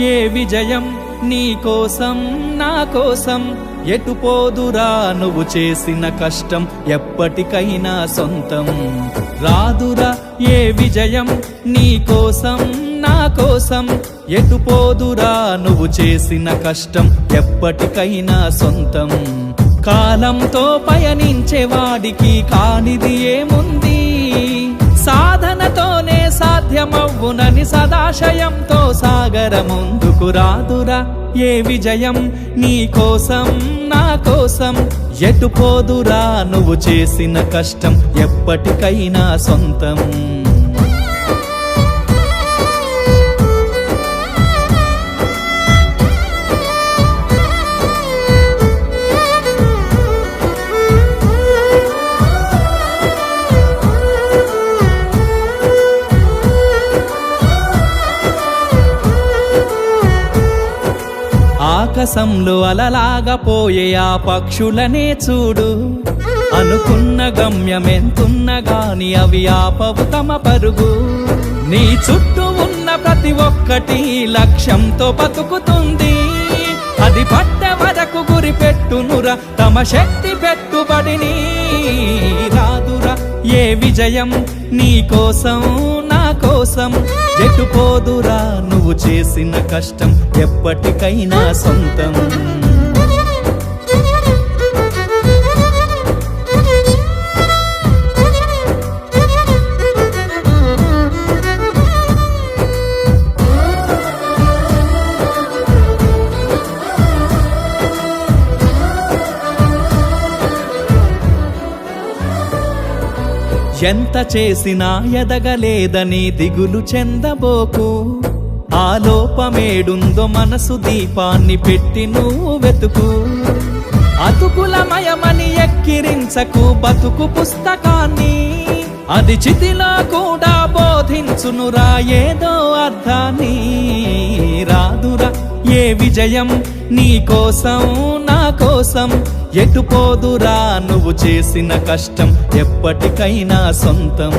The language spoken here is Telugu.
ఏ విజయం నీ కోసం నా కోసం ఎటు పోదురా నువ్వు చేసిన కష్టం ఎప్పటికైనా సొంతం రాదురా ఏ విజయం నీ కోసం నా కోసం ఎటు పోదురా నువ్వు చేసిన కష్టం ఎప్పటికైనా సొంతం కాలంతో పయనించేవాడికి కానిది ఏముంది సాధనతోనే సాధ్యమవ్వునని సదాశయంతో సాగర ముందుకు రాదురా ఏ విజయం నీ కోసం నా కోసం ఎటు పోదురా నువ్వు చేసిన కష్టం ఎప్పటికైనా సొంతం ఆకాశంలో అలలాగా పోయే ఆ పక్షులనే చూడు అనుకున్న గమ్యమెంతున్న గాని అవి ఆపవు తమ పరుగు నీ చుట్టూ ఉన్న ప్రతి ఒక్కటి లక్ష్యంతో బతుకుతుంది అది పట్ట వరకు గురి పెట్టునురా తమ శక్తి పెట్టుబడిని రాదురా ఏ విజయం నీ కోసం నా కోసం ఎటు పోదురా నువ్వు చేసిన కష్టం ఎప్పటికైనా సొంతం ఎంత చేసినా ఎదగలేదని దిగులు చెందబోకు ఆ లోపమేడుందో మనసు దీపాన్ని పెట్టి నువ్వు వెతుకు అతుకులమయమని ఎక్కిరించకు బతుకు పుస్తకాన్ని అది చితిలో కూడా బోధించునురా ఏదో అర్థాన్ని రాదురా ఏ విజయం నీ కోసం నా కోసం ఎటు పోదురా నువ్వు చేసిన కష్టం ఎప్పటికైనా సొంతం